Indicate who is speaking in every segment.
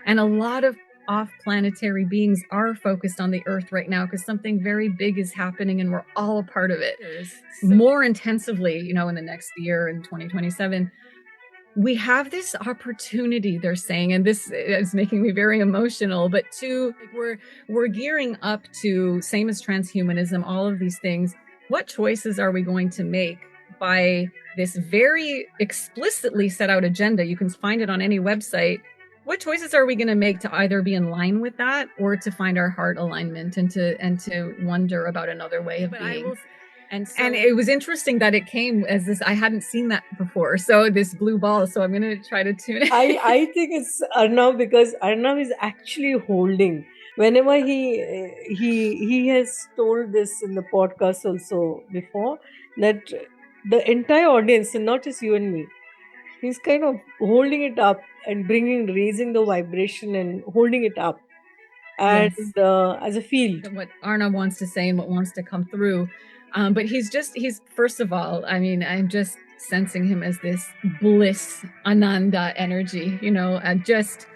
Speaker 1: And a lot of off-planetary beings are focused on the Earth right now because something very big is happening and we're all a part of it. More intensively, in the next year in 2027. We have this opportunity, they're saying, and this is making me very emotional, but we're gearing up to, same as transhumanism, all of these things. What choices are we going to make by this very explicitly set out agenda? You can find it on any website. What choices are we going to make to either be in line with that or to find our heart alignment and to wonder about another way of being? And it was interesting that it came as this. I hadn't seen that before. So this blue ball. So I'm going to try to tune it.
Speaker 2: I think it's Arnav, because Arnav is actually holding. Whenever he has told this in the podcast also before, that the entire audience, and not just you and me, he's kind of holding it up and raising the vibration and holding it up. And
Speaker 1: Yes.
Speaker 2: As a field.
Speaker 1: What Arnav wants to say and what wants to come through. But he's first of all, I mean, I'm just sensing him as this bliss, Ananda energy, just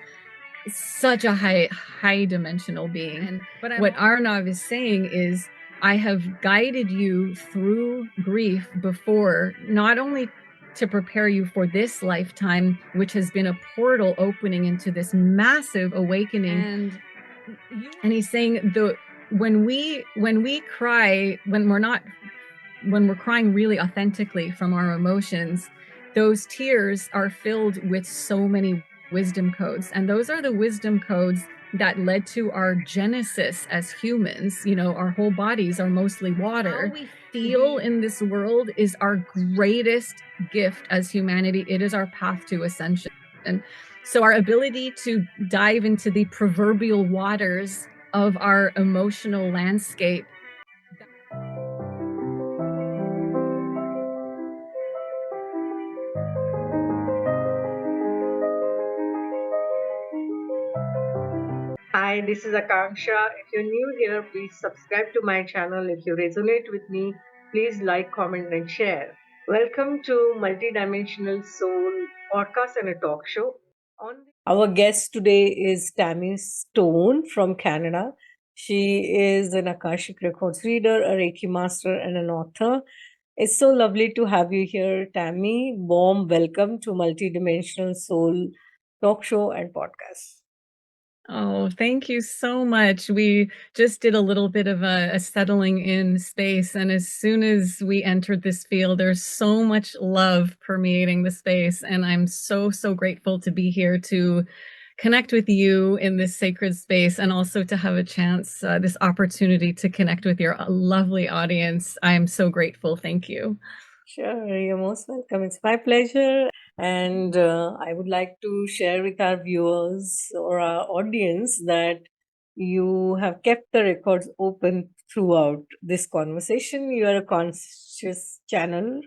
Speaker 1: such a high dimensional being. But what Arnav is saying is, I have guided you through grief before, not only to prepare you for this lifetime, which has been a portal opening into this massive awakening. And he's saying when we cry, when we're crying really authentically from our emotions, those tears are filled with so many wisdom codes. And those are the wisdom codes that led to our genesis as humans. Our whole bodies are mostly water. How we feel in this world is our greatest gift as humanity. It is our path to ascension. And so our ability to dive into the proverbial waters of our emotional landscape.
Speaker 2: Hi, this is Akanksshaa. If you're new here, please subscribe to my channel. If you resonate with me, please like, comment, and share. Welcome to Multidimensional Soul Podcast and a Talk Show. Our guest today is Tammy Stone from Canada. She is an Akashic Records Reader, a Reiki Master, and an author. It's so lovely to have you here, Tammy. Warm welcome to Multidimensional Soul Talk Show and Podcast.
Speaker 1: Oh, thank you so much. We just did a little bit of a settling in space. And as soon as we entered this field, there's so much love permeating the space. And I'm so, so grateful to be here to connect with you in this sacred space and also to have a chance, this opportunity to connect with your lovely audience. I am so grateful. Thank you.
Speaker 2: Sure, you're most welcome. It's my pleasure. And I would like to share with our viewers or our audience that you have kept the records open throughout this conversation. You are a conscious channel.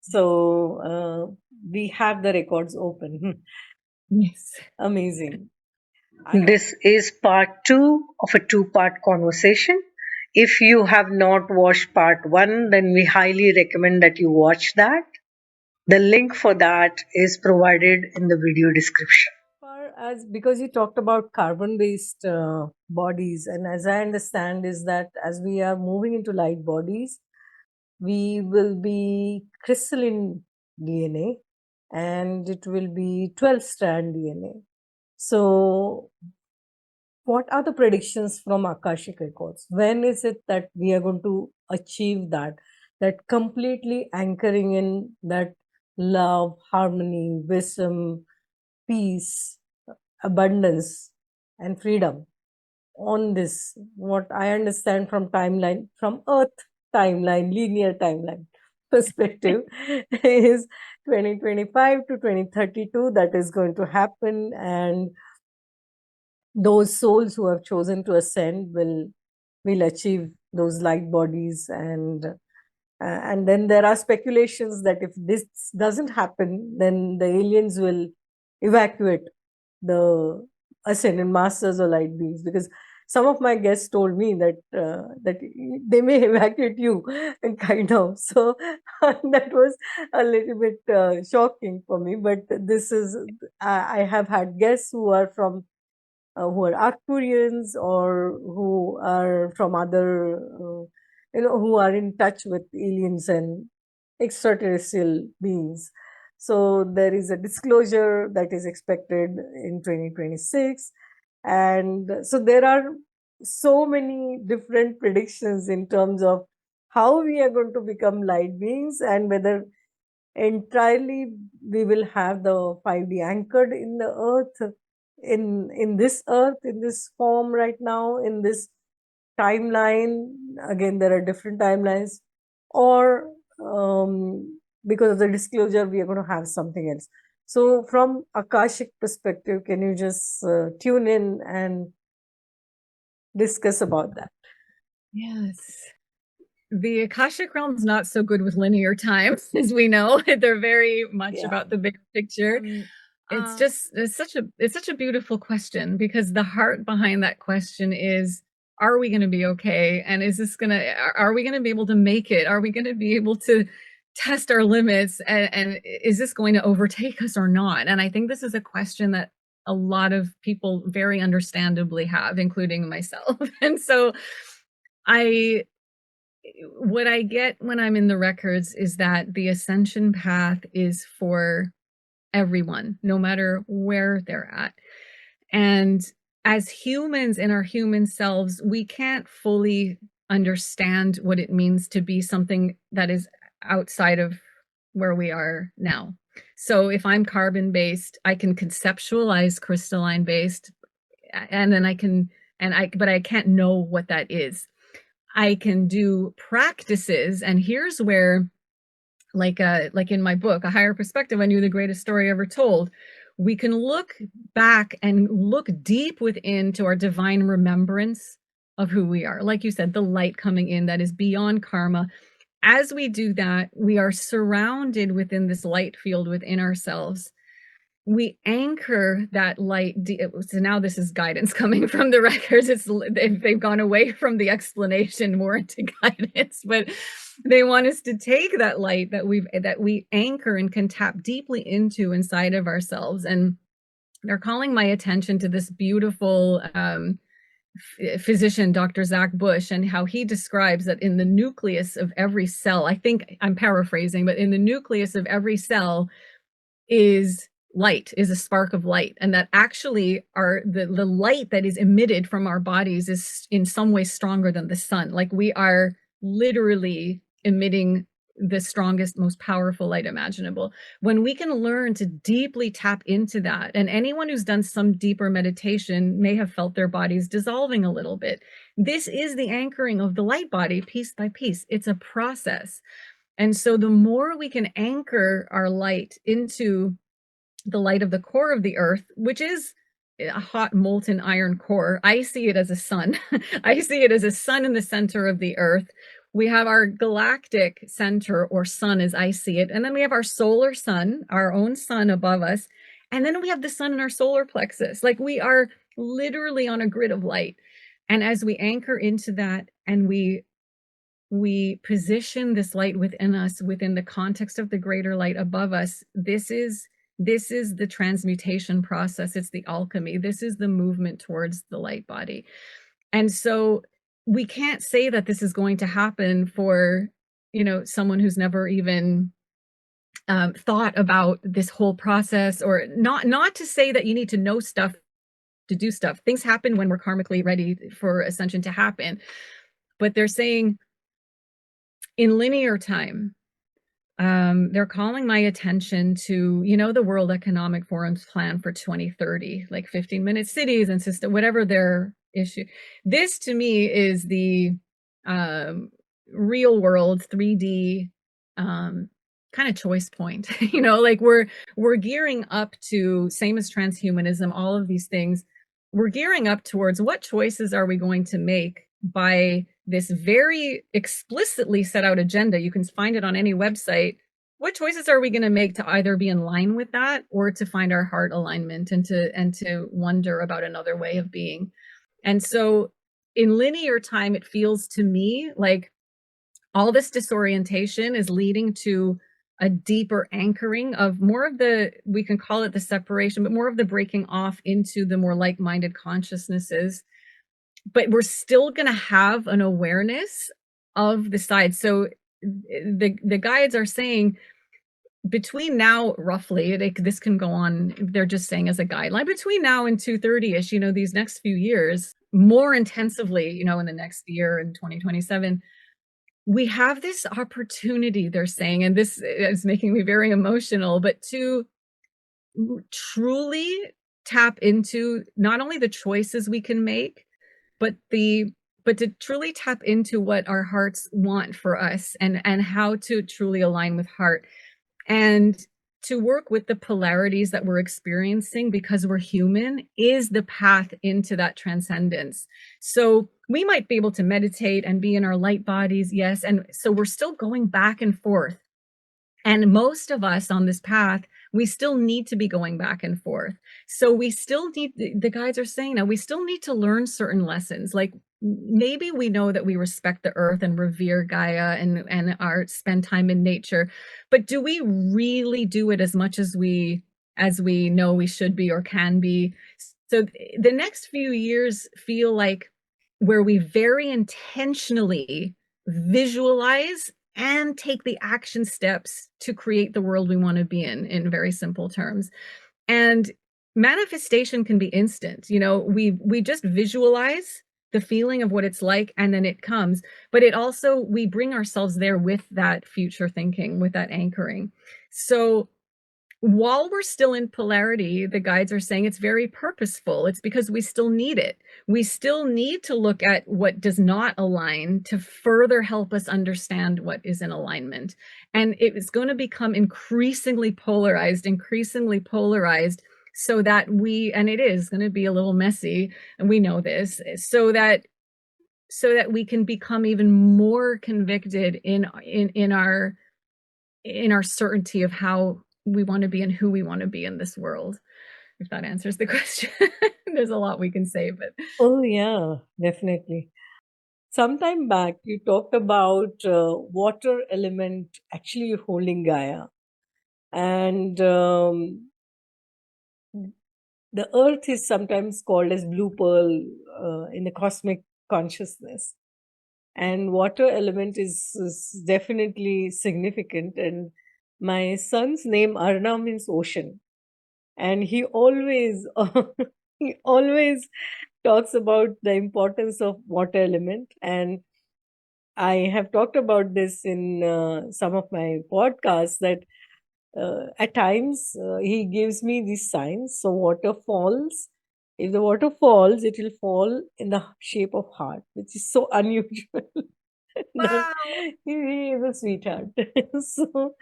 Speaker 2: So we have the records open.
Speaker 1: Yes.
Speaker 2: Amazing. This is part 2 of a 2-part conversation. If you have not watched part 1, then we highly recommend that you watch that. The link for that is provided in the video description. As because you talked about carbon-based bodies, and as I understand, is that as we are moving into light bodies, we will be crystalline DNA, and it will be 12-strand DNA. So, what are the predictions from Akashic Records? When is it that we are going to achieve that? That completely anchoring in that love, harmony, wisdom, peace, abundance, and freedom. On this, what I understand from timeline, from Earth timeline, linear timeline perspective, is 2025 to 2032 that is going to happen, and those souls who have chosen to ascend will achieve those light bodies, and then there are speculations that if this doesn't happen, then the aliens will evacuate the ascended masters or light beings, because some of my guests told me that that they may evacuate you, kind of. So that was a little bit shocking for me. But this is I have had guests who are from
Speaker 3: who are Arcturians or who are from other, who are in touch with aliens and extraterrestrial beings. So there is a disclosure that is expected in 2026. And so there are so many different predictions in terms of how we are going to become light beings, and whether entirely we will have the 5D anchored in the earth, in this earth, in this form right now, in this timeline. Again, there are different timelines, or because of the disclosure we are going to have something else. So from Akashic perspective, can you just tune in and discuss about that?
Speaker 1: Yes. The Akashic realm's not so good with linear time, as we know. They're very much about the big picture. It's such a beautiful question, because the heart behind that question is, are we going to be okay? And are we going to be able to make it? Are we going to be able to test our limits? And is this going to overtake us or not? And I think this is a question that a lot of people very understandably have, including myself. And so what I get when I'm in the records is that the ascension path is for everyone, no matter where they're at. And as humans in our human selves, we can't fully understand what it means to be something that is outside of where we are now. So if I'm carbon based, I can conceptualize crystalline based, and then but I can't know what that is. I can do practices, and here's where, like in my book, A Higher Perspective, I Knew the Greatest Story Ever Told, we can look back and look deep within to our divine remembrance of who we are. Like you said, the light coming in that is beyond karma. As we do that, we are surrounded within this light field within ourselves. We anchor that light. So now this is guidance coming from the records. They've gone away from the explanation more into guidance, but they want us to take that light that we anchor and can tap deeply into inside of ourselves. And they're calling my attention to this beautiful physician, Dr. Zach Bush, and how he describes that in the nucleus of every cell, I think I'm paraphrasing, but in the nucleus of every cell is light, is a spark of light, and that actually the light that is emitted from our bodies is in some way stronger than the sun. Like, we are literally emitting the strongest, most powerful light imaginable. When we can learn to deeply tap into that, and anyone who's done some deeper meditation may have felt their bodies dissolving a little bit. This is the anchoring of the light body piece by piece. It's a process. And so the more we can anchor our light into the light of the core of the earth, which is a hot molten iron core. I see it as a sun. I see it as a sun in the center of the earth. We have our galactic center, or sun as I see it. And then we have our solar sun, our own sun above us. And then we have the sun in our solar plexus. Like, we are literally on a grid of light. And as we anchor into that, and we position this light within us, within the context of the greater light above us, this is the transmutation process. It's the alchemy. This is the movement towards the light body. And so we can't say that this is going to happen for, someone who's never even thought about this whole process, or not to say that you need to know stuff to do stuff. Things happen when we're karmically ready for ascension to happen. But they're saying, in linear time, they're calling my attention to, the World Economic Forum's plan for 2030, like 15-minute cities and system, whatever their issue. This to me is the real world 3D kind of choice point. Like, we're gearing up to, same as transhumanism, all of these things. We're gearing up towards, what choices are we going to make by this very explicitly set out agenda. You can find it on any website. What choices are we going to make to either be in line with that, or to find our heart alignment, and to wonder about another way of being? And so in linear time, it feels to me like all this disorientation is leading to a deeper anchoring of more of the, we can call it the separation, but more of the breaking off into the more like-minded consciousnesses. But we're still going to have an awareness of the side. So the guides are saying between now, roughly, this can go on, they're just saying as a guideline, between now and 230-ish, these next few years, more intensively, in the next year in 2027, we have this opportunity, they're saying, and this is making me very emotional, but to truly tap into not only the choices we can make, but to truly tap into what our hearts want for us, and how to truly align with heart, and to work with the polarities that we're experiencing because we're human is the path into that transcendence. So we might be able to meditate and be in our light bodies, yes, and so we're still going back and forth. And most of us on this path, we still need to be going back and forth. So we still need, the guides are saying now, we still need to learn certain lessons. Like maybe we know that we respect the earth and revere Gaia and spend time in nature, but do we really do it as much as we know we should be or can be? So the next few years feel like where we very intentionally visualize and take the action steps to create the world we want to be in very simple terms. And manifestation can be instant. We just visualize the feeling of what it's like, and then it comes. But it also, we bring ourselves there with that future thinking, with that anchoring. So while we're still in polarity, the guides are saying it's very purposeful. It's because we still need it. We still need to look at what does not align to further help us understand what is in alignment. And it is going to become increasingly polarized, so that and it is going to be a little messy, and we know this, so that we can become even more convicted in our certainty of how we want to be and who we want to be in this world. If that answers the question. There's a lot we can say, but
Speaker 3: Oh yeah, definitely. Sometime back you talked about water element actually holding Gaia, and the earth is sometimes called as blue pearl in the cosmic consciousness, and water element is definitely significant. And my son's name Arnav means ocean, and he always he always talks about the importance of water element. And I have talked about this in some of my podcasts, that at times he gives me these signs. So water falls, if the water falls, it will fall in the shape of heart, which is so unusual. That
Speaker 1: wow.
Speaker 3: he is a sweetheart. So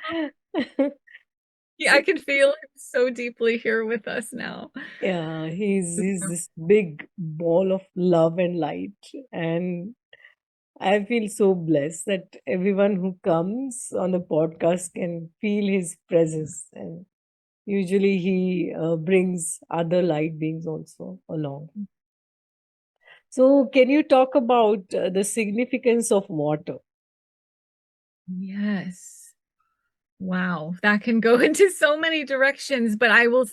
Speaker 1: Yeah, I can feel him so deeply here with us now.
Speaker 3: yeah, he's this big ball of love and light, and I feel so blessed that everyone who comes on the podcast can feel his presence. And usually he brings other light beings also along. So, can you talk about the significance of water?
Speaker 1: Yes. Wow. That can go into so many directions, but I will.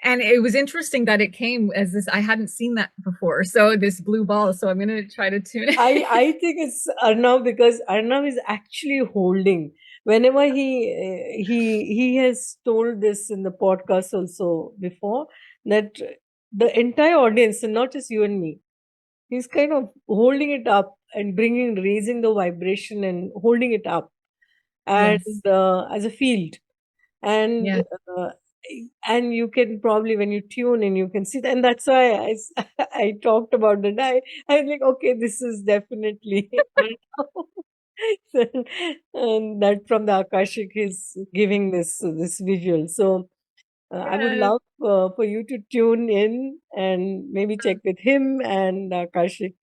Speaker 1: And it was interesting that it came as this, I hadn't seen that before. So this blue ball. So I'm going to try to tune it.
Speaker 3: I think it's Arnav, because Arnav is actually holding. Whenever he has told this in the podcast also before, that the entire audience, and not just you and me, he's kind of holding it up and raising the vibration and holding it up, and
Speaker 1: Yes.
Speaker 3: as a field. And
Speaker 1: Yes.
Speaker 3: uh, and you can probably, when you tune in, you can see that. And that's why I talked about it. I was like, okay, this is definitely and that from the Akashic is giving this visual. So I would
Speaker 1: Yes.
Speaker 3: love for you to tune in and maybe check with him and Akashic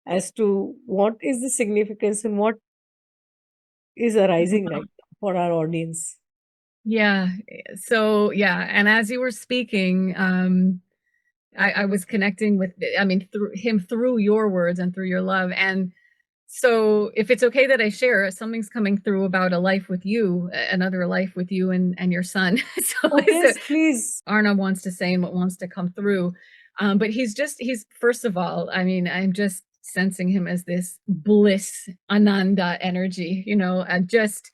Speaker 3: as to what is the significance and what is arising right now for our audience.
Speaker 1: Yeah. So yeah. And as you were speaking, I was connecting with, I mean, through him, through your words and through your love. And So if it's okay that I share, something's coming through about a life with you, another life with you and your son.
Speaker 3: Oh, yes, please.
Speaker 1: Arnav wants to say and what wants to come through. But he's first of all, I mean, I'm just sensing him as this bliss, ananda energy, just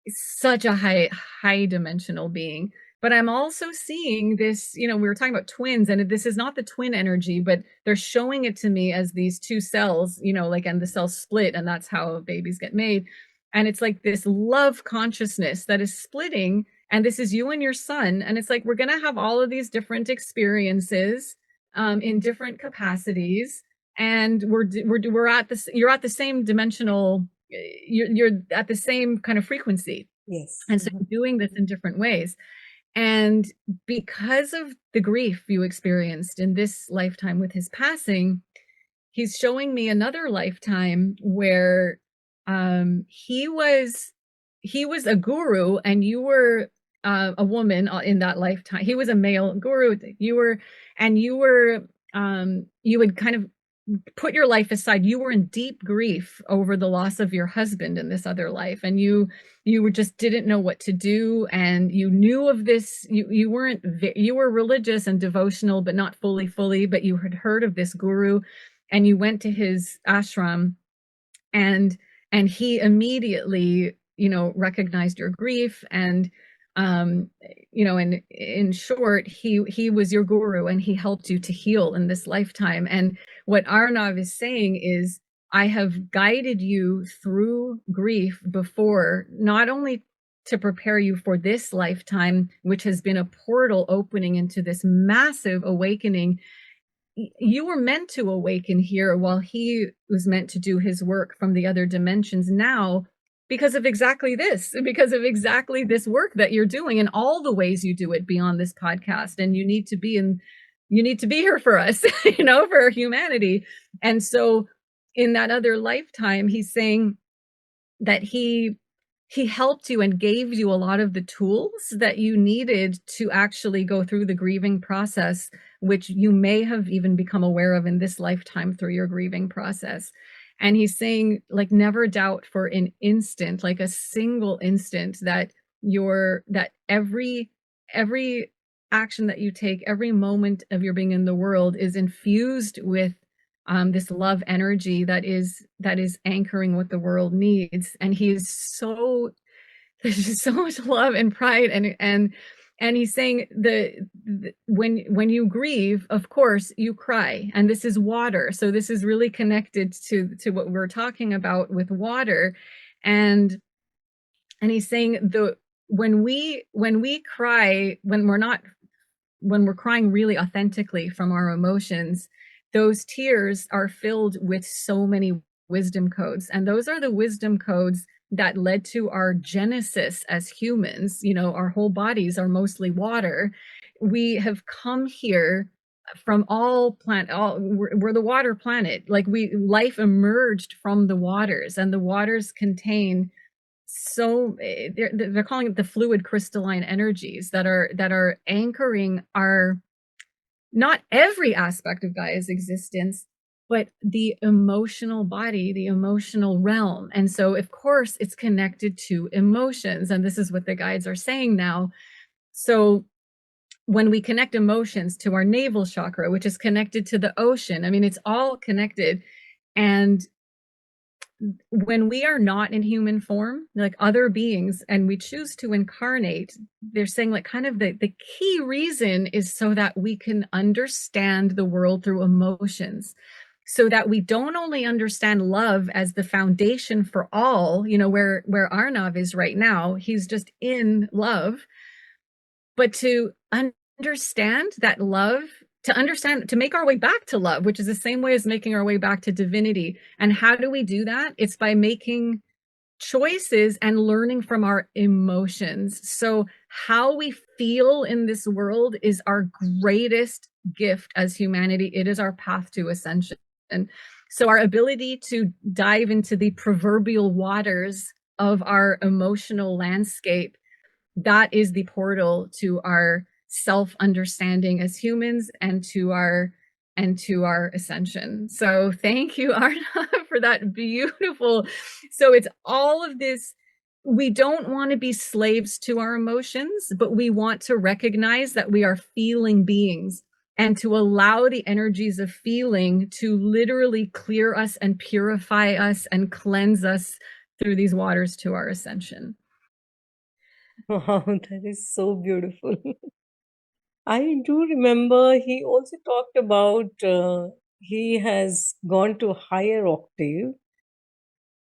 Speaker 1: such a high dimensional being. But I'm also seeing this, we were talking about twins, and this is not the twin energy, but they're showing it to me as these two cells, and the cells split, and that's how babies get made. And it's like this love consciousness that is splitting, and this is you and your son, and it's like we're going to have all of these different experiences in different capacities, and we're at this, you're at the same dimensional, you're at the same kind of frequency.
Speaker 3: Yes.
Speaker 1: And so you're doing this in different ways. And because of the grief you experienced in this lifetime with his passing, he's showing me another lifetime where he was a guru and you were a woman in that lifetime. He was a male guru. You had kind of put your life aside. You were in deep grief over the loss of your husband in this other life, and you were just didn't know what to do, and you knew of this. You were religious and devotional, but not fully, but you had heard of this guru, and you went to his ashram, and he immediately recognized your grief, and and in short, he was your guru, and he helped you to heal in this lifetime. And what Arnav is saying is, I have guided you through grief before, not only to prepare you for this lifetime, which has been a portal opening into this massive awakening. You were meant to awaken here while he was meant to do his work from the other dimensions now, because of exactly this work that you're doing and all the ways you do it beyond this podcast. And you need to be here for us, for humanity. And so in that other lifetime, he's saying that he helped you and gave you a lot of the tools that you needed to actually go through the grieving process, which you may have even become aware of in this lifetime through your grieving process. And he's saying, like, never doubt for an instant, like a single instant, that every action that you take, every moment of your being in the world is infused with this love energy that is anchoring what the world needs. And there's just so much love and pride, and he's saying when you grieve, of course you cry, and this is water. So this is really connected to what we're talking about with water. And he's saying when we cry, when we're crying really authentically from our emotions, those tears are filled with so many wisdom codes. And those are the wisdom codes that led to our genesis as humans. Our whole bodies are mostly water. We have come here from we're the water planet. Like life emerged from the waters, and the waters contain they're calling it the fluid crystalline energies that are anchoring our, not every aspect of Gaia's existence, but the emotional body, the emotional realm. And so, of course, it's connected to emotions. And this is what the guides are saying now. So when we connect emotions to our navel chakra, which is connected to the ocean, I mean, it's all connected. And when we are not in human form, like other beings, and we choose to incarnate, they're saying, like, kind of the key reason is so that we can understand the world through emotions, so that we don't only understand love as the foundation for all, where Arnav is right now, he's just in love, but to understand that love, to make our way back to love, which is the same way as making our way back to divinity. And how do we do that? It's by making choices and learning from our emotions. So how we feel in this world is our greatest gift as humanity. It is our path to ascension. And so our ability to dive into the proverbial waters of our emotional landscape, that is the portal to our self-understanding as humans, and to our and to our ascension. So thank you, Arnav, for that beautiful. So it's all of this. We don't want to be slaves to our emotions, but we want to recognize that we are feeling beings and to allow the energies of feeling to literally clear us and purify us and cleanse us through these waters to our ascension.
Speaker 3: Wow, that is so beautiful. I do remember he also talked about he has gone to higher octave,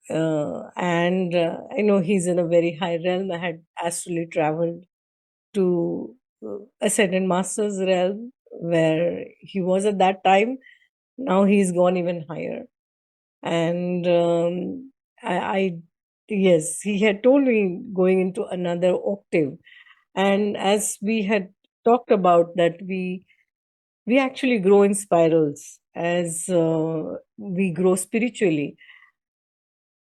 Speaker 3: and I know he's in a very high realm. I had astrally traveled to Ascended Master's realm where he was at that time. Now he's gone even higher. And I, yes, he had told me going into another octave. And as we had talked about that, we actually grow in spirals as we grow spiritually.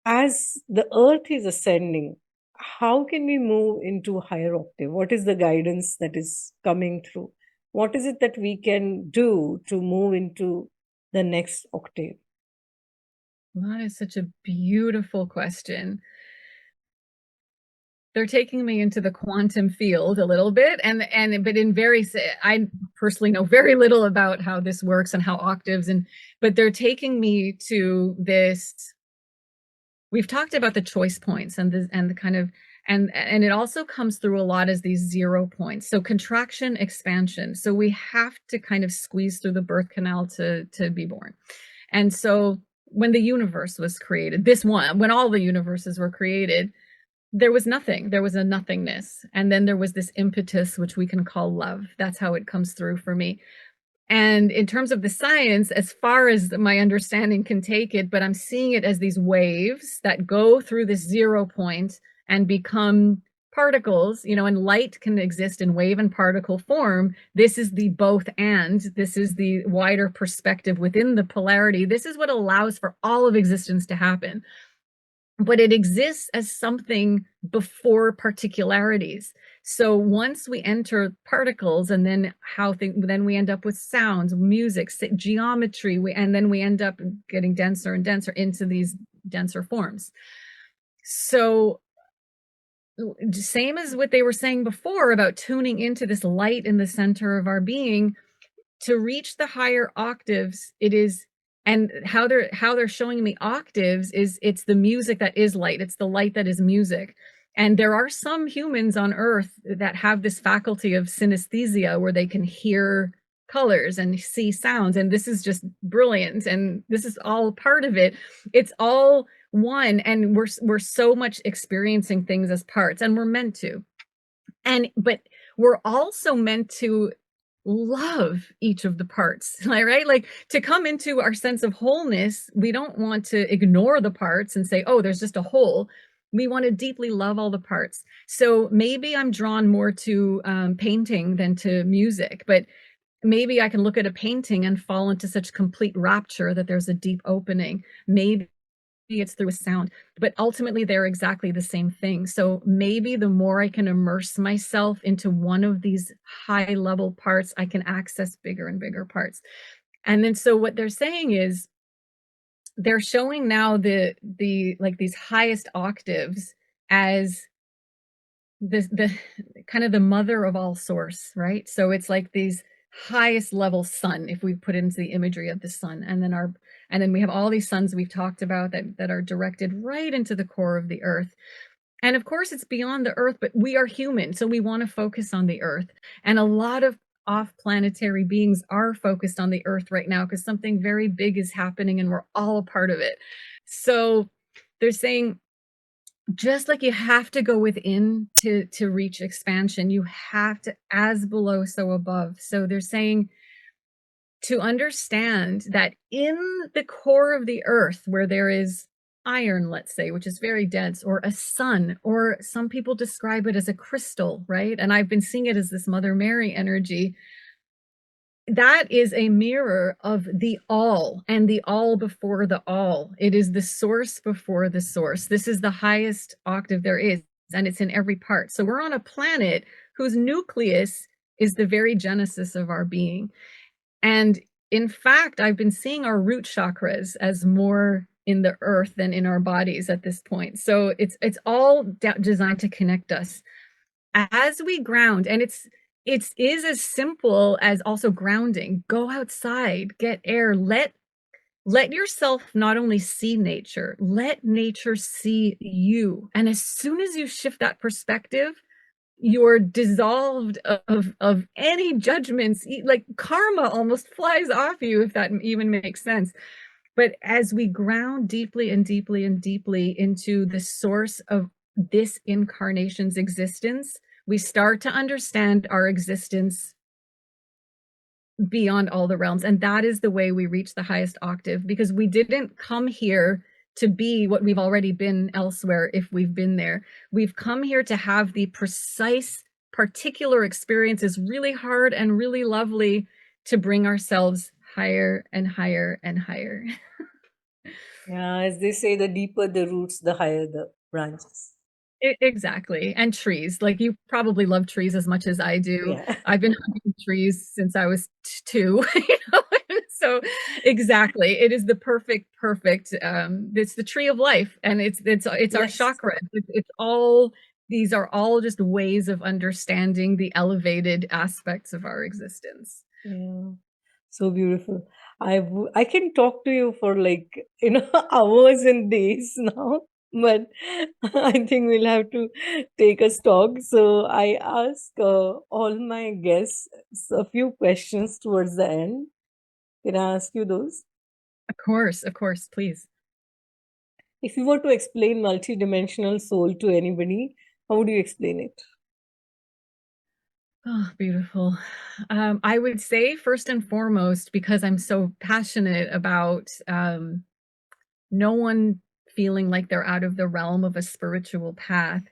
Speaker 3: As the earth is ascending, how can we move into higher octave? What is the guidance that is coming through? What is it that we can do to move into the next octave?
Speaker 1: That is such a beautiful question. They're taking me into the quantum field a little bit, but in I personally know very little about how this works and how octaves, but they're taking me to this. We've talked about the choice points and the kind of, and it also comes through a lot as these 0 points. So contraction, expansion. So we have to kind of squeeze through the birth canal to be born. And so when the universe was created, when all the universes were created, there was nothing. There was a nothingness. And then there was this impetus, which we can call love. That's how it comes through for me. And in terms of the science, as far as my understanding can take it, but I'm seeing it as these waves that go through this 0 point and become particles, and light can exist in wave and particle form. This is the both and. This is the wider perspective within the polarity. This is what allows for all of existence to happen. But it exists as something before particularities. So once we enter particles, and then then we end up with sounds, music, geometry, and then we end up getting denser and denser into these denser forms. So same as what they were saying before about tuning into this light in the center of our being, to reach the higher octaves, it is, and how they're showing me octaves is, it's the music that is light. It's the light that is music. And there are some humans on earth that have this faculty of synesthesia where they can hear colors and see sounds. And this is just brilliant. And this is all part of it. It's all one. And we're so much experiencing things as parts, and we're meant to. But we're also meant to love each of the parts, right? Like, to come into our sense of wholeness, we don't want to ignore the parts and say, oh, there's just a whole. We want to deeply love all the parts. So maybe I'm drawn more to painting than to music, but maybe I can look at a painting and fall into such complete rapture that there's a deep opening. Maybe it's through a sound, but ultimately they're exactly the same thing. So maybe the more I can immerse myself into one of these high level parts, I can access bigger and bigger parts. And then so what they're saying is, they're showing now the like these highest octaves as the kind of the mother of all source, right? So it's like these highest level sun, if we put into the imagery of the sun, and then we have all these suns we've talked about that are directed right into the core of the earth. And of course it's beyond the earth, but we are human, so we want to focus on the earth. And a lot of off-planetary beings are focused on the earth right now because something very big is happening and we're all a part of it. So they're saying, just like you have to go within to reach expansion, you have to, as below, so above. So they're saying to understand that in the core of the earth, where there is iron, let's say, which is very dense, or a sun, or some people describe it as a crystal, right? And I've been seeing it as this Mother Mary energy. That is a mirror of the all, and the all before the all. It is the source before the source. This is the highest octave there is, and it's in every part. So we're on a planet whose nucleus is the very genesis of our being. And in fact, I've been seeing our root chakras as more in the earth than in our bodies at this point. So it's all designed to connect us as we ground. And it is as simple as also grounding. Go outside, get air, let yourself not only see nature, let nature see you. And as soon as you shift that perspective, you're dissolved of any judgments. Like karma almost flies off you, if that even makes sense. But as we ground deeply and deeply and deeply into the source of this incarnation's existence, we start to understand our existence beyond all the realms. And that is the way we reach the highest octave, because we didn't come here to be what we've already been elsewhere if we've been there. We've come here to have the precise, particular experiences, really hard and really lovely, to bring ourselves higher and higher and higher.
Speaker 3: Yeah, as they say, the deeper the roots, the higher the branches.
Speaker 1: Exactly. And trees. Like, you probably love trees as much as I do.
Speaker 3: Yeah.
Speaker 1: I've been hunting trees since I was 2, you know? So exactly. It is the perfect, it's the tree of life, and it's our
Speaker 3: Yes.
Speaker 1: chakra. It's all, these are all just ways of understanding the elevated aspects of our existence.
Speaker 3: Yeah. So beautiful. I can talk to you for like, hours and days now, but I think we'll have to take a stock. So I ask all my guests a few questions towards the end. Can I ask you those?
Speaker 1: Of course, please.
Speaker 3: If you were to explain multidimensional soul to anybody, how would you explain it?
Speaker 1: Oh, beautiful. I would say, first and foremost, because I'm so passionate about no one feeling like they're out of the realm of a spiritual path.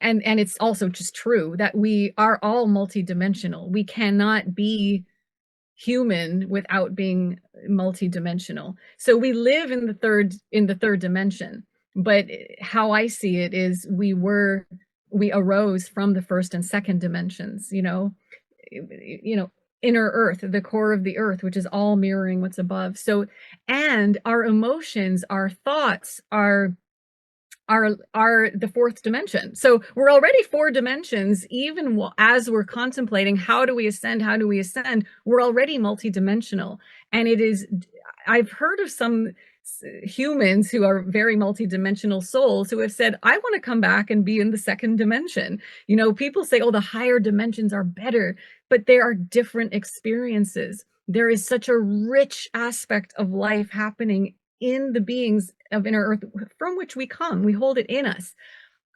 Speaker 1: And it's also just true that we are all multidimensional. We cannot be human without being multidimensional. So we live in the third dimension. But how I see it is we arose from the first and second dimensions, inner earth, the core of the earth, which is all mirroring what's above. So, and our emotions, our thoughts, are the fourth dimension. So we're already 4 dimensions. Even as we're contemplating how do we ascend, we're already multidimensional. And it is, I've heard of some humans who are very multidimensional souls who have said, I want to come back and be in the second dimension. People say, oh, the higher dimensions are better, but there are different experiences. There is such a rich aspect of life happening in the beings of inner earth from which we come. We hold it in us.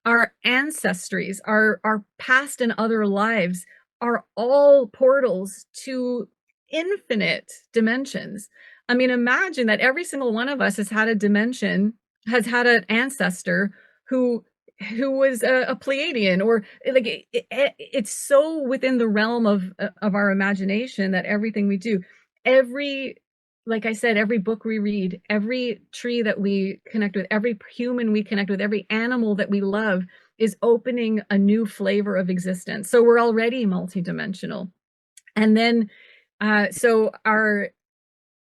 Speaker 1: Our ancestries, our past and other lives are all portals to infinite dimensions. I mean, imagine that every single one of us has had a dimension, has had an ancestor who was a Pleiadian, or like it's so within the realm of our imagination that everything we do, every, like I said, every book we read, every tree that we connect with, every human we connect with, every animal that we love is opening a new flavor of existence. So we're already multidimensional. And then,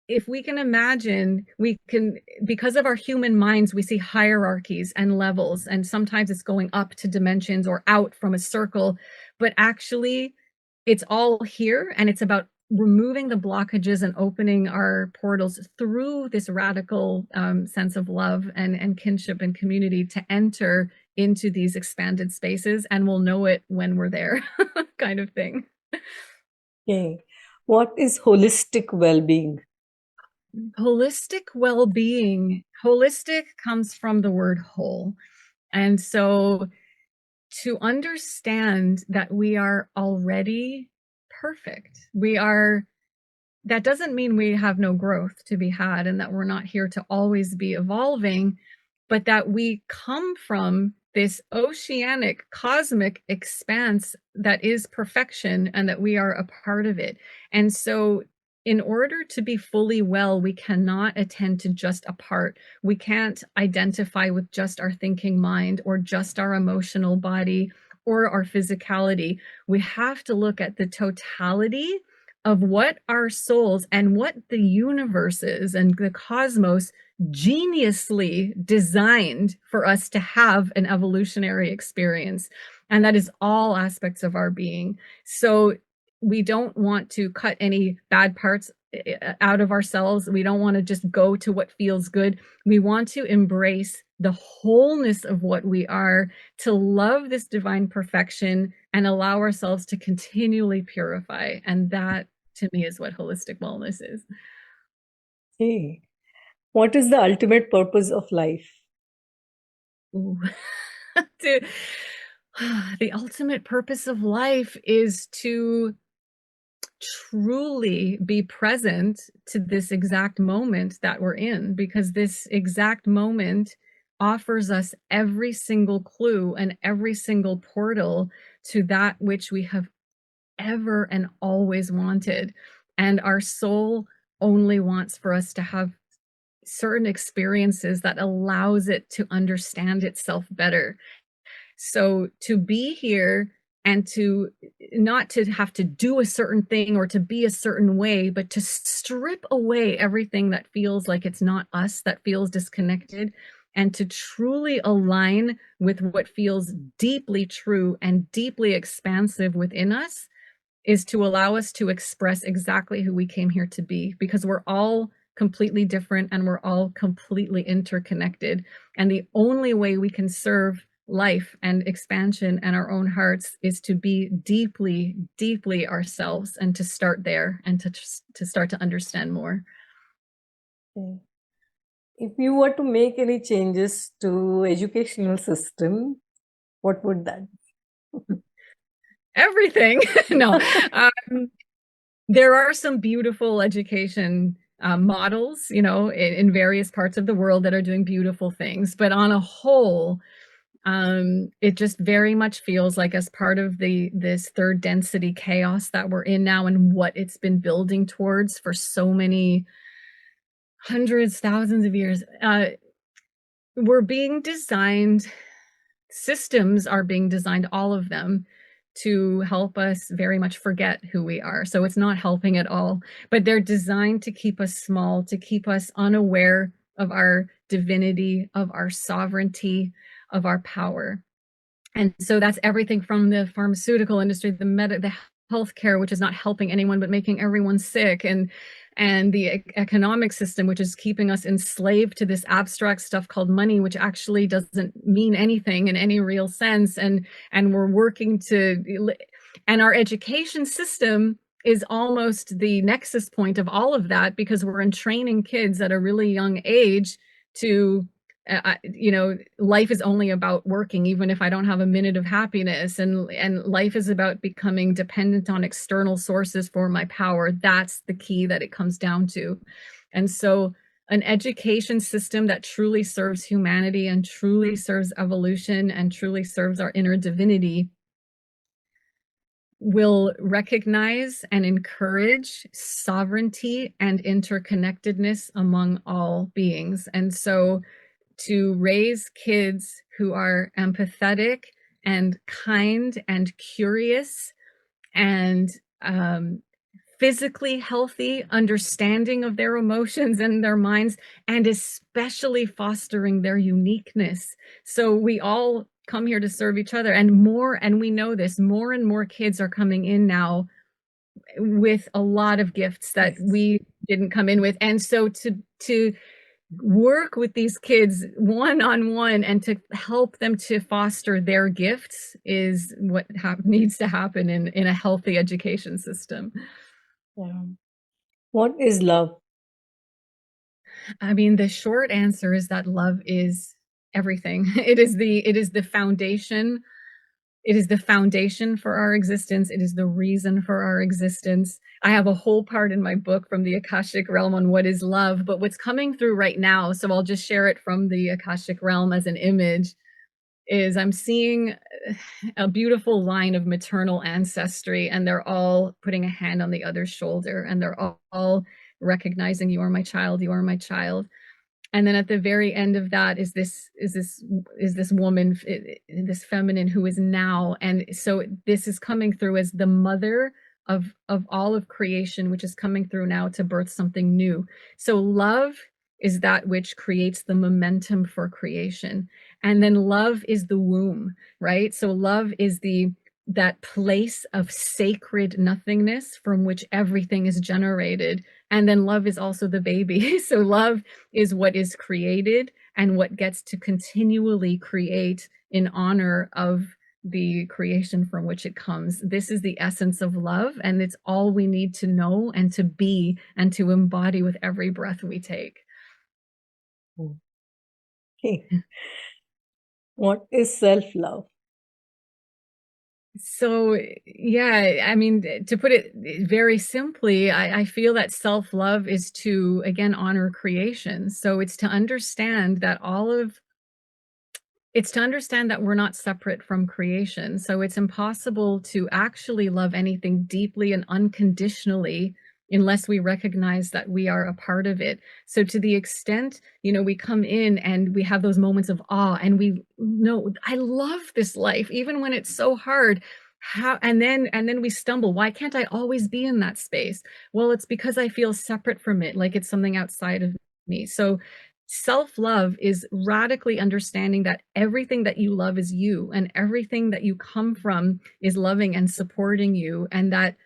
Speaker 1: if we can imagine, we can, because of our human minds, we see hierarchies and levels, and sometimes it's going up to dimensions or out from a circle, but actually it's all here, and it's about removing the blockages and opening our portals through this radical sense of love and kinship and community to enter into these expanded spaces, and we'll know it when we're there, kind of thing.
Speaker 3: Okay. What is holistic well-being?
Speaker 1: Holistic well-being, holistic comes from the word whole. And so to understand that we are already perfect, that doesn't mean we have no growth to be had and that we're not here to always be evolving, but that we come from this oceanic, cosmic expanse that is perfection and that we are a part of it. And so, in order to be fully well, we cannot attend to just a part. We can't identify with just our thinking mind or just our emotional body or our physicality. We have to look at the totality of what our souls and what the universe is and the cosmos geniusly designed for us to have an evolutionary experience. And that is all aspects of our being. So we don't want to cut any bad parts out of ourselves. We don't want to just go to what feels good. We want to embrace the wholeness of what we are, to love this divine perfection and allow ourselves to continually purify. And that, to me, is what holistic wellness is.
Speaker 3: Okay. What is the ultimate purpose of life?
Speaker 1: Ooh. The ultimate purpose of life is to truly be present to this exact moment that we're in, because this exact moment offers us every single clue and every single portal to that which we have ever and always wanted. And our soul only wants for us to have certain experiences that allows it to understand itself better. So to be here and to not to have to do a certain thing or to be a certain way, but to strip away everything that feels like it's not us, that feels disconnected, and to truly align with what feels deeply true and deeply expansive within us, is to allow us to express exactly who we came here to be, because we're all completely different and we're all completely interconnected. And the only way we can serve life and expansion and our own hearts is to be deeply, deeply ourselves, and to start there and to start to understand more.
Speaker 3: Okay. If you were to make any changes to educational system, what would that be?
Speaker 1: Everything. No. There are some beautiful education models, you know, in various parts of the world that are doing beautiful things. But on a whole, it just very much feels like, as part of this third density chaos that we're in now and what it's been building towards for so many hundreds, thousands of years, we're being designed, systems are being designed, all of them, to help us very much forget who we are. So it's not helping at all, but they're designed to keep us small, to keep us unaware of our divinity, of our sovereignty, of our power. And so that's everything from the pharmaceutical industry, the healthcare, which is not helping anyone but making everyone sick, and the economic system, which is keeping us enslaved to this abstract stuff called money, which actually doesn't mean anything in any real sense. And we're working to, and our education system is almost the nexus point of all of that, because we're entraining kids at a really young age to you know, life is only about working, even if I don't have a minute of happiness, and life is about becoming dependent on external sources for my power. That's the key that it comes down to. And so an education system that truly serves humanity and truly serves evolution and truly serves our inner divinity will recognize and encourage sovereignty and interconnectedness among all beings. And so to raise kids who are empathetic and kind and curious and physically healthy, understanding of their emotions and their minds, and especially fostering their uniqueness. So we all come here to serve each other, and we know this, more and more kids are coming in now with a lot of gifts that we didn't come in with. And so to work with these kids one-on-one and to help them to foster their gifts is what needs to happen in a healthy education system.
Speaker 3: Yeah. What is love?
Speaker 1: I mean, the short answer is that love is everything. It is the foundation. It is the foundation for our existence. It is the reason for our existence. I have a whole part in my book from the Akashic realm on what is love, but what's coming through right now, so I'll just share it from the Akashic realm as an image, is I'm seeing a beautiful line of maternal ancestry, and they're all putting a hand on the other's shoulder, and they're all recognizing, you are my child, you are my child. And then at the very end of that is this woman, this feminine, who is now, and so this is coming through as the mother of all of creation, which is coming through now to birth something new. So love is that which creates the momentum for creation. And then love is the womb, right? So love is that place of sacred nothingness from which everything is generated. And then love is also the baby. So love is what is created and what gets to continually create in honor of the creation from which it comes. This is the essence of love, and it's all we need to know and to be and to embody with every breath we take.
Speaker 3: Okay. What is self-love?
Speaker 1: So, yeah, I mean, to put it very simply, I feel that self-love is to, again, honor creation. So it's to understand that it's to understand that we're not separate from creation. So it's impossible to actually love anything deeply and unconditionally unless we recognize that we are a part of it. So to the extent, we come in and we have those moments of awe and we know, I love this life, even when it's so hard. And then we stumble. Why can't I always be in that space? Well, it's because I feel separate from it, like it's something outside of me. So self-love is radically understanding that everything that you love is you, and everything that you come from is loving and supporting you, and that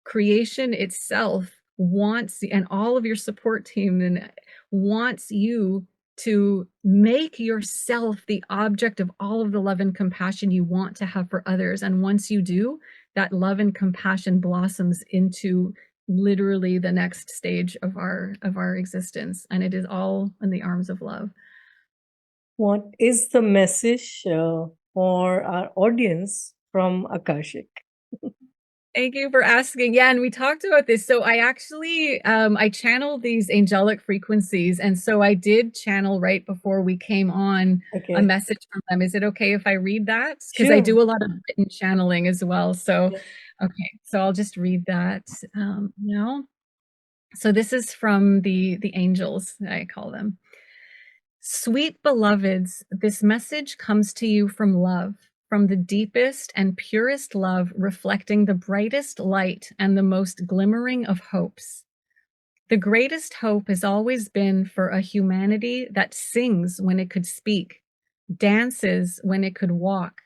Speaker 1: creation itself wants, and all of your support team and wants you to make yourself the object of all of the love and compassion you want to have for others. And once you do, that love and compassion blossoms into literally the next stage of our existence, and it is all in the arms of love.
Speaker 3: What is the message for our audience from Akashic?
Speaker 1: Thank you for asking. Yeah, and we talked about this. So I actually I channeled these angelic frequencies, and so I did channel right before we came on a message from them. Is it okay if I read that? Because I do a lot of written channeling as well. So okay, so I'll just read that now. So this is from the angels, I call them. Sweet beloveds, this message comes to you from love, from the deepest and purest love, reflecting the brightest light and the most glimmering of hopes. The greatest hope has always been for a humanity that sings when it could speak, dances when it could walk,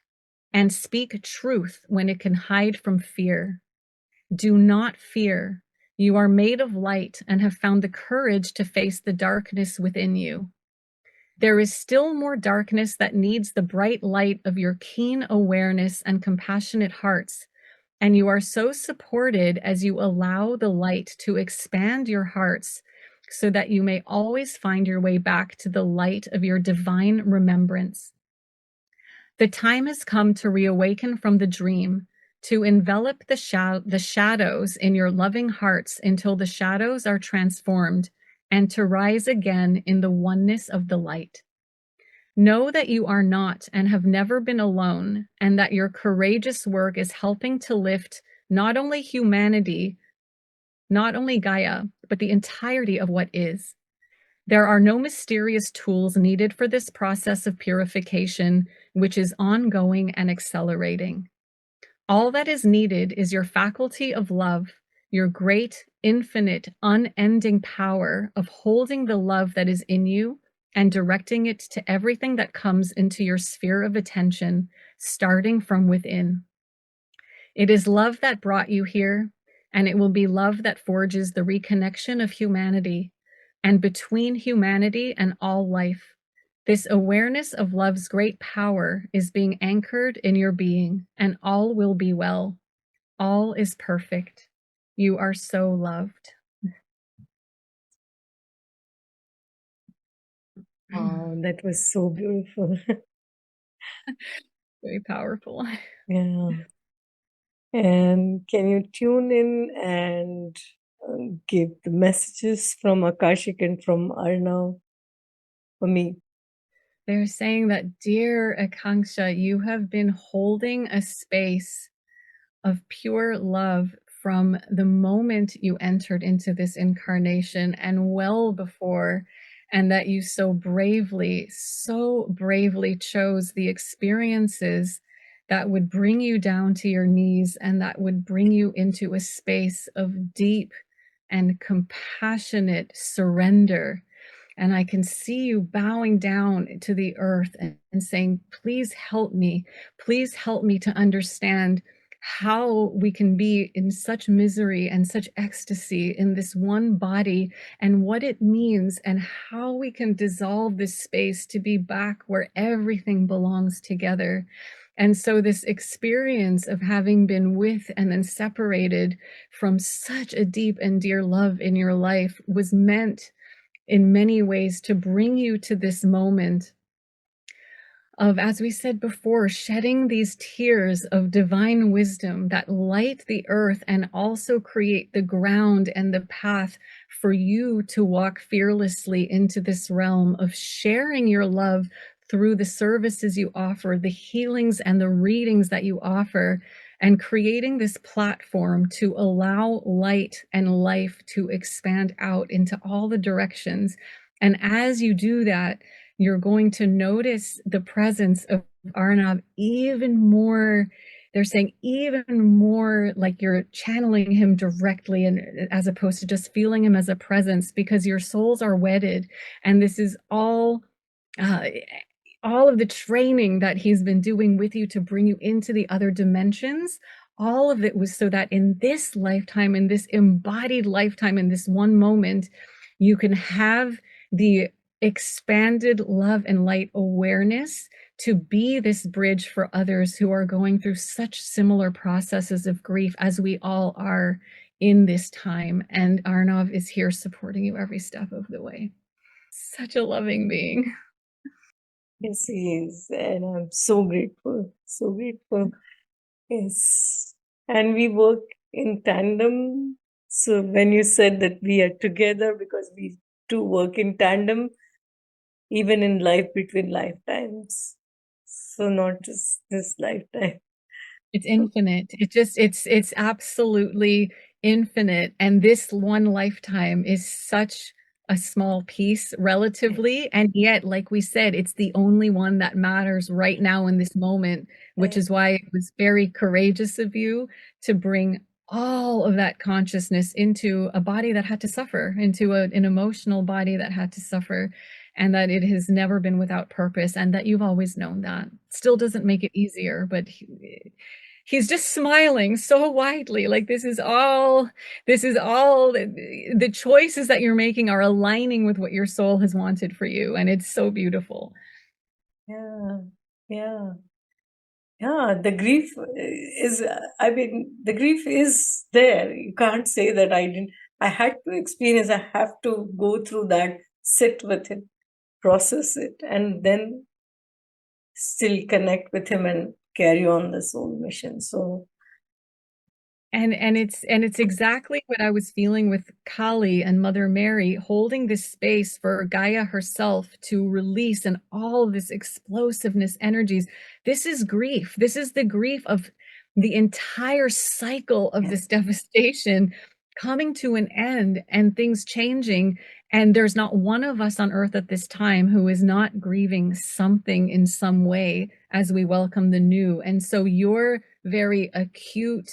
Speaker 1: and speak truth when it can hide from fear. Do not fear. You are made of light and have found the courage to face the darkness within you. There is still more darkness that needs the bright light of your keen awareness and compassionate hearts, and you are so supported as you allow the light to expand your hearts so that you may always find your way back to the light of your divine remembrance. The time has come to reawaken from the dream, to envelop the shadows in your loving hearts until the shadows are transformed, and to rise again in the oneness of the light. Know that you are not and have never been alone, and that your courageous work is helping to lift not only humanity, not only Gaia, but the entirety of what is. There are no mysterious tools needed for this process of purification, which is ongoing and accelerating. All that is needed is your faculty of love, your great, infinite, unending power of holding the love that is in you and directing it to everything that comes into your sphere of attention, starting from within. It is love that brought you here, and it will be love that forges the reconnection of humanity and between humanity and all life. This awareness of love's great power is being anchored in your being, and all will be well. All is perfect. You are so loved.
Speaker 3: Oh, that was so beautiful.
Speaker 1: Very powerful.
Speaker 3: Yeah. And can you tune in and give the messages from Akashic and from Arnav for me?
Speaker 1: They're saying that, dear Akanksshaa, you have been holding a space of pure love from the moment you entered into this incarnation and well before, and that you so bravely chose the experiences that would bring you down to your knees, and that would bring you into a space of deep and compassionate surrender. And I can see you bowing down to the earth and saying, please help me. Please help me to understand how we can be in such misery and such ecstasy in this one body, and what it means, and how we can dissolve this space to be back where everything belongs together. And so this experience of having been with and then separated from such a deep and dear love in your life was meant in many ways to bring you to this moment of, as we said before, shedding these tears of divine wisdom that light the earth and also create the ground and the path for you to walk fearlessly into this realm of sharing your love through the services you offer, the healings and the readings that you offer, and creating this platform to allow light and life to expand out into all the directions. And as you do that, you're going to notice the presence of Arnav even more. They're saying even more like you're channeling him directly, and as opposed to just feeling him as a presence, because your souls are wedded. And this is all of the training that he's been doing with you to bring you into the other dimensions. All of it was so that in this lifetime, in this embodied lifetime, in this one moment, you can have the expanded love and light awareness to be this bridge for others who are going through such similar processes of grief as we all are in this time. And Arnav is here supporting you every step of the way. Such a loving being.
Speaker 3: Yes, he is. And I'm so grateful. So grateful. Yes. And we work in tandem. So when you said that we are together, because we do work in tandem, even in life between lifetimes. So not just this lifetime.
Speaker 1: It's infinite. It's absolutely infinite. And this one lifetime is such a small piece relatively. And yet, like we said, it's the only one that matters right now in this moment, which is why it was very courageous of you to bring all of that consciousness into a body that had to suffer, into an emotional body that had to suffer, and that it has never been without purpose, and that you've always known that. Still doesn't make it easier, but he's just smiling so widely, like this is all the choices that you're making are aligning with what your soul has wanted for you, and it's so beautiful.
Speaker 3: Yeah, yeah. Yeah, the grief is, I mean, the grief is there. You can't say that I didn't. I had to experience, I have to go through that, sit with it, process it, and then still connect with him and carry on the soul mission. So,
Speaker 1: And it's exactly what I was feeling with Kali and Mother Mary, holding this space for Gaia herself to release, and all of this explosiveness energies. This is grief. This is the grief of the entire cycle of this devastation coming to an end and things changing. And there's not one of us on earth at this time who is not grieving something in some way as we welcome the new. And so your very acute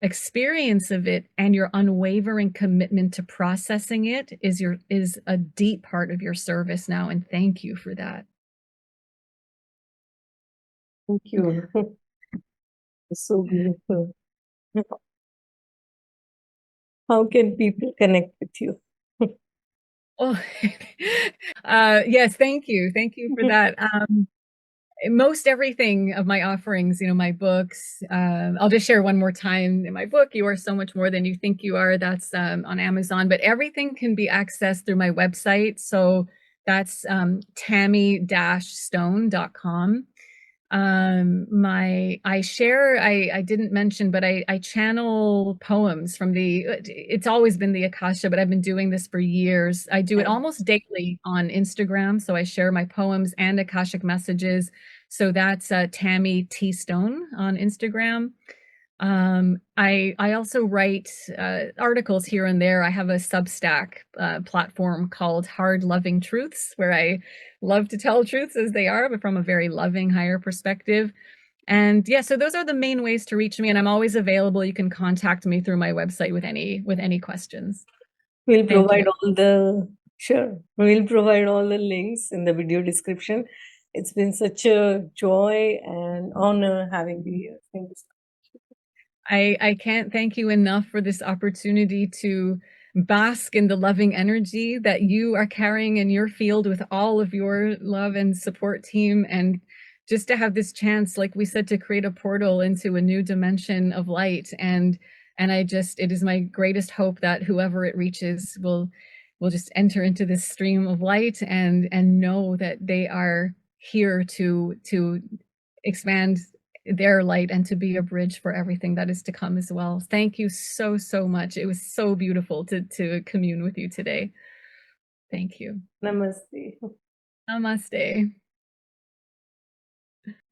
Speaker 1: experience of it and your unwavering commitment to processing it is a deep part of your service now, and thank you for that.
Speaker 3: thank you. It's so beautiful. How can people connect with you?
Speaker 1: Oh, yes, thank you for that. Most everything of my offerings, my books, I'll just share one more time. In my book, You Are So Much More Than You Think You Are, that's on Amazon, but everything can be accessed through my website. So that's tammy-stone.com. I didn't mention, but I channel poems from it's always been the Akasha, but I've been doing this for years. I do it almost daily on Instagram. So I share my poems and Akashic messages. So that's Tammy T Stone on Instagram. I also write articles here and there. I have a Substack platform called Hard Loving Truths, where I love to tell truths as they are, but from a very loving, higher perspective. And yeah, so those are the main ways to reach me, and I'm always available. You can contact me through my website with any questions.
Speaker 3: We'll provide all the links in the video description. It's been such a joy and honor having you here. Thank you so much.
Speaker 1: I can't thank you enough for this opportunity to bask in the loving energy that you are carrying in your field with all of your love and support team, and just to have this chance, like we said, to create a portal into a new dimension of light. And it is my greatest hope that whoever it reaches will just enter into this stream of light and know that they are here to expand their light and to be a bridge for everything that is to come as well. Thank you so, so much. It was so beautiful to commune with you today. Thank you.
Speaker 3: Namaste.
Speaker 1: Namaste.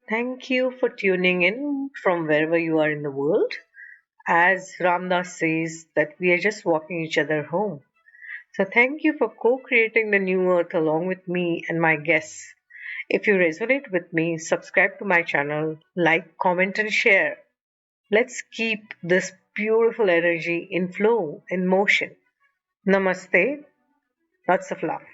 Speaker 2: Thank you for tuning in from wherever you are in the world. As Ramdas says, that we are just walking each other home. So thank you for co-creating the new earth along with me and my guests. If you resonate with me, subscribe to my channel, like, comment, and share. Let's keep this beautiful energy in flow, in motion. Namaste. Lots of love.